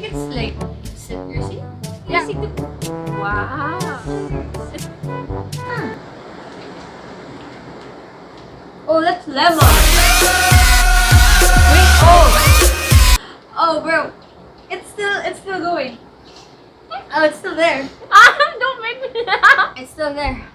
it's like, you see? Yeah. You see Wow. Oh, that's lemon. Wait, oh, bro, it's still going. Oh, it's still there. Don't make me. It's still there.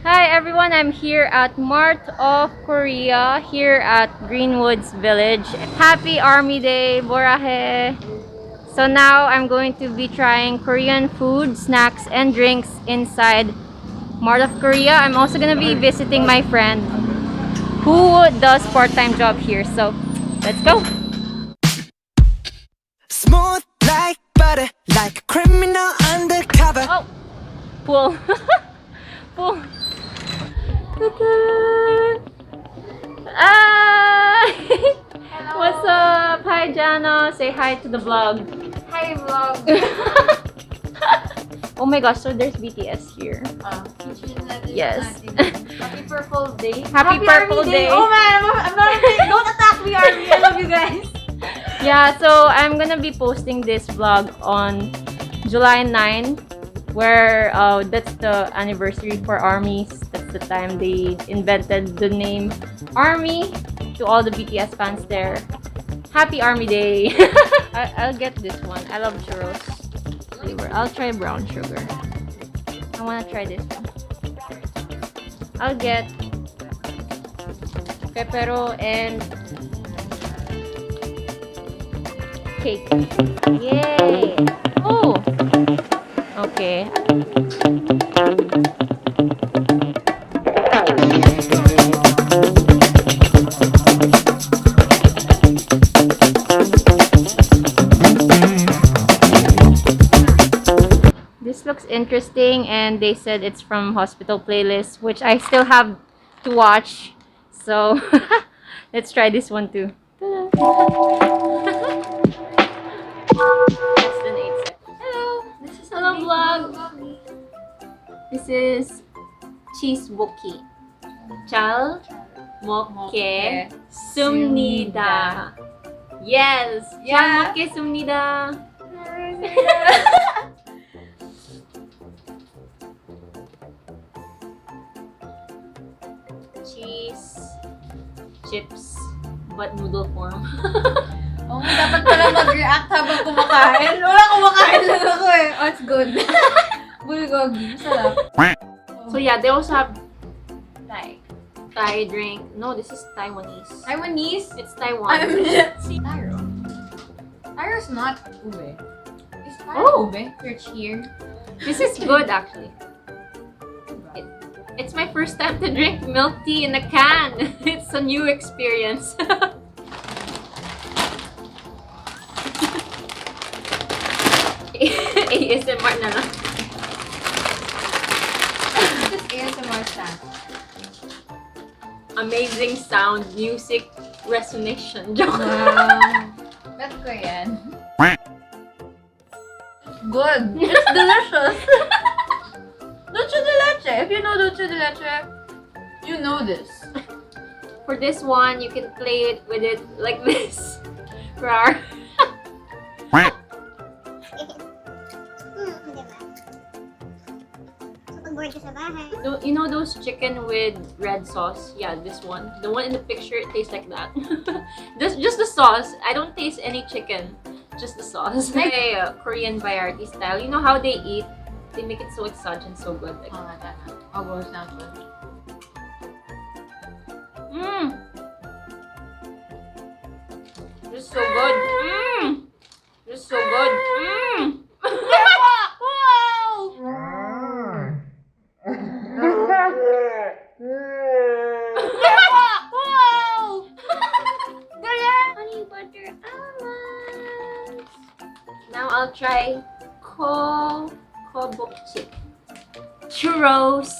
Hi everyone, I'm here at Mart of Korea, here at Greenwoods Village. Happy Army Day, Borahe! So now I'm going to be trying Korean food, snacks, and drinks inside Mart of Korea. I'm also gonna be visiting my friend who does part-time job here. So let's go! Smooth like butter, like a criminal undercover. Oh! Pool! Pool! Ah! What's up? Hi Jana! Say hi to the vlog. Hi, vlog. Oh my gosh, so there's BTS here. Yes. Happy Purple Day. Happy Purple Army Day. Oh man, I'm not don't attack me, Army. I love you guys. Yeah, so I'm gonna be posting this vlog on July 9, where that's the anniversary for ARMYs. That's the time they invented the name ARMY. To all the BTS fans there, Happy Army Day. I'll get this one. I love churros flavor. I'll try brown sugar. I wanna try this one. I'll get pepero and cake. Yay! Oh! Okay. This looks interesting, and they said it's from Hospital Playlist, which I still have to watch. So let's try this one too. Hello, this is Hello Vlog. This is cheese boki. Chal mokke sumnida. Yes, chal mokke sumnida. Cheese chips, but noodle form. Oh, dapat pala mag-react habang kumakain. Wala, kumakain lang ako eh. Oh, it's good. Bulgogi. Sarap. So yeah, they also have Like, Thai drink. No, this is Taiwanese. Taiwanese. It's Taiwan. See, Tyro. Tyro's not ube. Is Oh. Tyro ube? Search here. This is good actually. It's my first time to drink milk tea in a can. It's a new experience. ASMR na lang. Just ASMR stand. Amazing sound, music, resonation. Joke. Wow. Bet ko yan. It's good. It's delicious. Dulce de leche. If you know dulce de leche, you know this. For this one, you can play it with it like this. For our you know those chicken with red sauce? Yeah, this one. The one in the picture, it tastes like that. Just the sauce. I don't taste any chicken. Just the sauce. Like Korean variety style. You know how they eat? They make it so exotic and so good. Like, I'll go with that one. mmm. This is so good. Mmm. This is so good. Mmm. Honey butter almonds. Now I'll try kobokchip. Churros.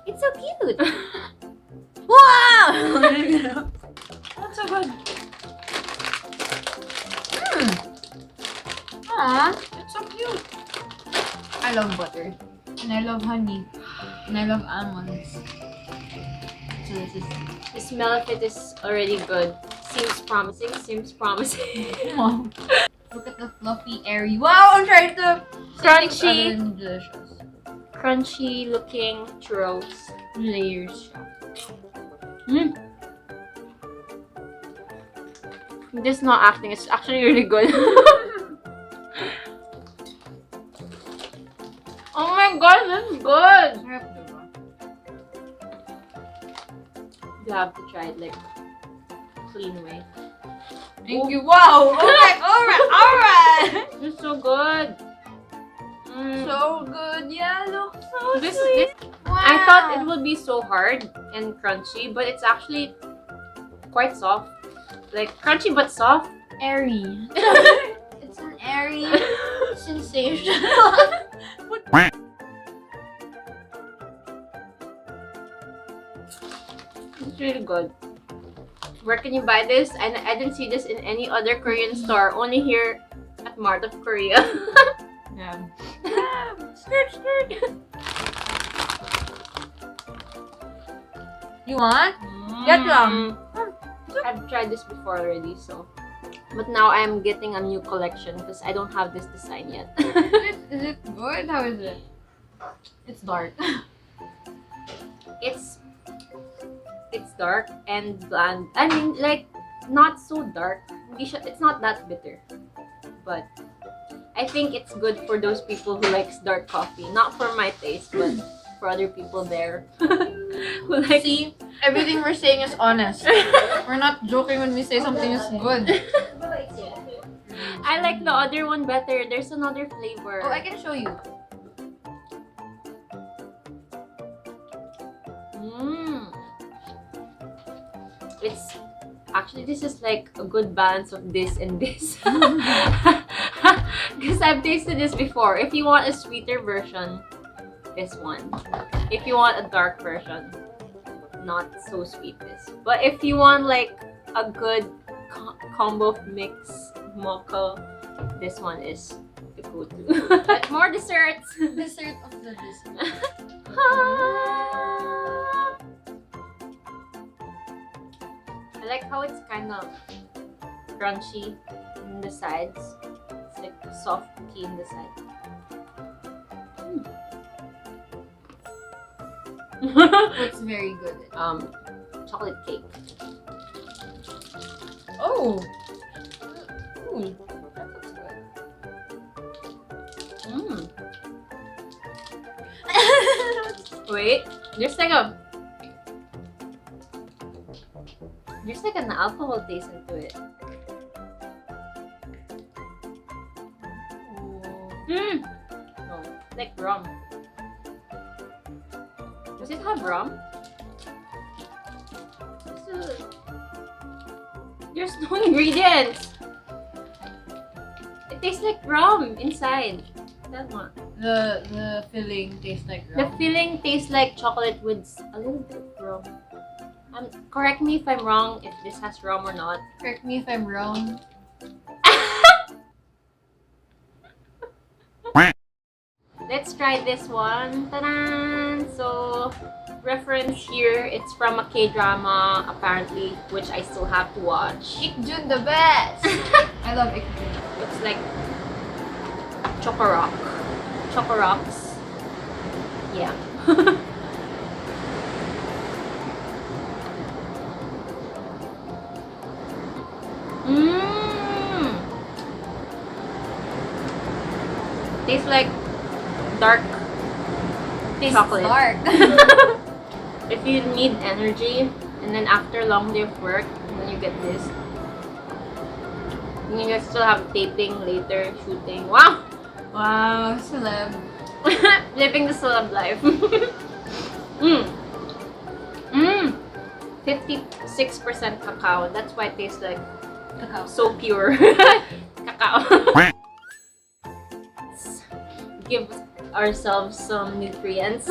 It's so cute. Wow! That's so good. Aww, it's so cute. I I love butter. And I love honey. And I love almonds. So this is... The smell of it is already good. Seems promising. Seems promising. Mom. Look at the fluffy, airy. Wow, I'm trying to... Crunchy. Delicious. Crunchy looking churros. Layers. This is not acting. It's actually really good. Oh my god, this is good! Sarap, diba? You have to try it like clean way. Thank you. Wow! Alright! It's so good. So good. Yeah, look so This sweet. Wow. I thought it would be so hard and crunchy, but it's actually quite soft. Like crunchy but soft. Airy. It's an airy sensation. It's really good. Where can you buy this? I didn't see this in any other Korean store. Only here at Mart of Korea. Yeah. Skirt, skirt. You want? Get some. I've tried this before already, so. But now I'm getting a new collection because I don't have this design yet. Is it good? How is it? It's dark. It's dark and bland. I mean, like, not so dark. It's not that bitter. But I think it's good for those people who likes dark coffee. Not for my taste, but for other people there who like. See, everything we're saying is honest. We're not joking when we say something is good. I like the other one better. There's another flavor. Oh, I can show you. It's actually, this is like a good balance of this and this. Because I've tasted this before. If you want a sweeter version, this one. If you want a dark version, not so sweet this. But if you want like a good combo mix mocha, this one is the go-to. But more desserts. Dessert of the dessert. I like how it's kind of crunchy in the sides. It's like soft cookie in the side. It's very good. Chocolate cake. Oh! Ooh, that looks good. Wait, there's like an alcohol taste into it. No, like rum. Does it have rum? There's no ingredients. It tastes like rum inside. That one. The filling tastes like The rum. filling tastes like chocolate with a little bit of rum. Correct me if I'm wrong, if this has rum or not. Correct me if I'm wrong. Let's try this one. Ta-da! So, reference here, it's from a K-drama, apparently, which I still have to watch. Ikjun the best! I love Ikjun. Looks like Choco-Rock. Choco-Rocks. Yeah. Tastes like dark Tastes chocolate. dark. If you need energy, and then after a long day of work, and then you get this, and you guys still have taping later, shooting. Wow! Wow, celeb. Living the celeb life. 56% cacao. That's why it tastes like Cacao. so pure. Cacao. Let's give ourselves some nutrients.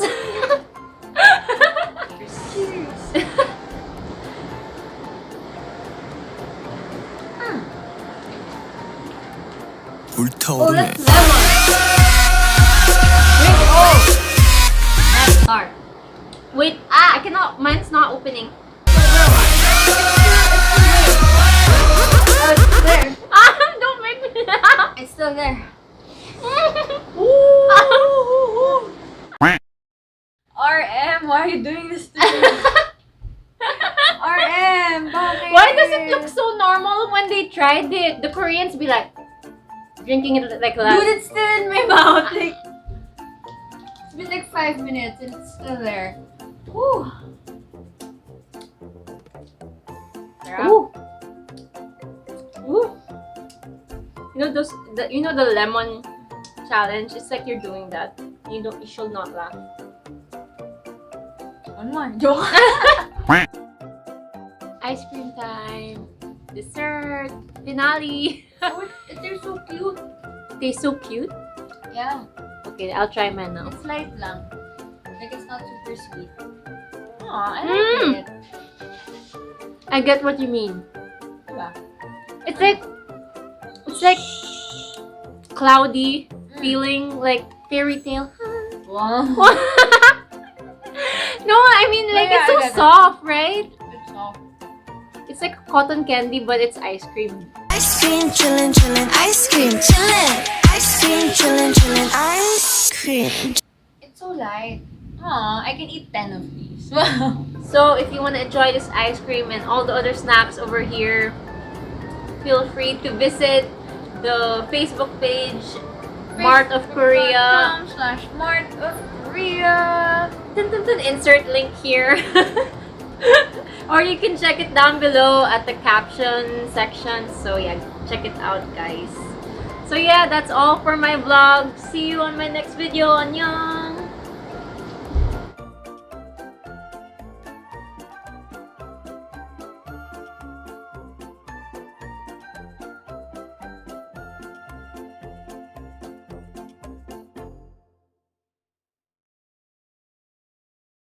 Cheers. 불타오르네. Lemon. Wait, I cannot. Mine's not opening. Oh, it's still there. Don't make me laugh. It's still there. RM, why are you doing this to me? RM, bakit? Why does it look so normal when they tried it? The Koreans be like drinking it like that. Dude, it's still in my mouth. Like, it's been like 5 minutes and it's still there. Woo. Ooh. Ooh. You know the lemon challenge. It's like you're doing that. You should not laugh. Ano man? Joke. Ice cream time. Dessert. Finale. Oh, they're so cute. They're so cute. Yeah. Okay, I'll try mine now. It's light lang. Like it's not super sweet. Aw, I Mm. like it. I get what you mean. Diba? It's like cloudy feeling, like fairy tale. Wow. No, I mean like Yeah, it's so I get it. soft, right? It's soft. It's like cotton candy, but it's ice cream. Ice cream chillin', chillin', ice cream chillin', ice cream chillin', chillin', ice cream. It's so light. Aw, I can eat 10 of these. Wow. So if you want to enjoy this ice cream and all the other snacks over here, feel free to visit the Facebook page, Mart of Korea. Facebook.com/Mart of Korea. Insert link here. Or you can check it down below at the caption section. So yeah, check it out, guys. So yeah, that's all for my vlog. See you on my next video. Annyeong!